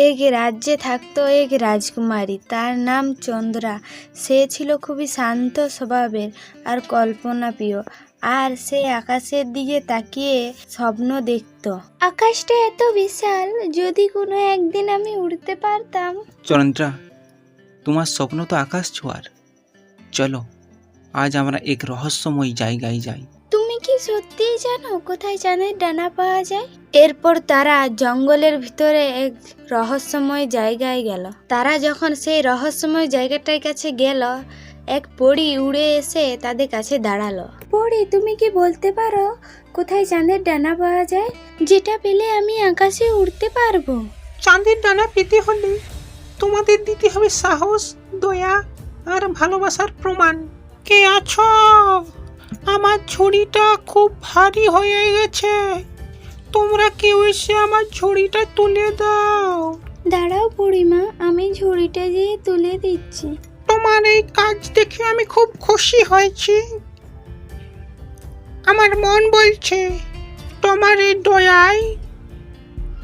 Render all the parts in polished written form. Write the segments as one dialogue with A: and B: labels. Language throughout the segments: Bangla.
A: এক রাজ্যে থাকতো এক রাজকুমারী, তার নাম চন্দ্রা। সে ছিল খুবই শান্ত স্বভাবের আর কল্পনাপ্রিয়, আর সে আকাশের দিকে তাকিয়ে স্বপ্ন দেখত। আকাশটা এত বিশাল, যদি কোনো একদিন আমি উড়তে পারতাম।
B: চন্দ্রা, তোমার স্বপ্ন তো আকাশ ছোঁয়ার। চলো আজ আমরা এক রহস্যময় জায়গায় যাই।
A: তুমি কি সত্যিই জানো কোথায় চাঁদের ডানা পাওয়া যায়? এরপর তারা জঙ্গলের ভিতরে এক রহস্যময় জায়গায় গেল। তারা যখন সেই রহস্যময় জায়গাটার কাছে গেল, এক পরী উড়ে এসে তাদের কাছে দাঁড়ালো। পরী, তুমি কি বলতে পারো কোথায় চাঁদের ডানা পাওয়া যায়, যেটা পেলে আমি আকাশে উড়তে পারবো?
C: চাঁদের ডানা পেতে হলে তোমাদের দিতে হবে সাহস, দয়া আর ভালোবাসার প্রমাণ। কে আছো? আমার ঝুড়িটা খুব ভারী হয়ে গেছে, তোমরা কেউ এসে আমার ঝুড়িটা তুলে দাও।
A: দাঁড়াও পরিমা, আমি ঝুড়িটা দিয়ে তুলে দিচ্ছি।
C: তোমার এই কাজ দেখে আমি খুব খুশি হয়েছি। আমার মন বলছে তোমার এই দয়ায়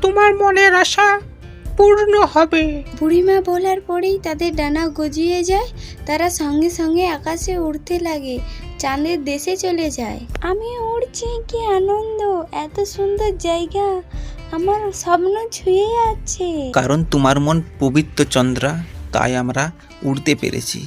C: তোমার মনের আশা পূর্ণ হবে।
A: বুড়িমা বলার পরেই তাদের ডানা গজিয়ে যায়। তারা সঙ্গে সঙ্গে আকাশে উড়তে লাগে, চাঁদের দেশে চলে যায়। আমি উড়ছি, কি আনন্দ! এত সুন্দর জায়গা, আমার স্বপ্ন ছুঁয়ে যাচ্ছে।
B: কারণ তোমার মন পবিত্র চন্দ্রা, তাই আমরা উড়তে পেরেছি।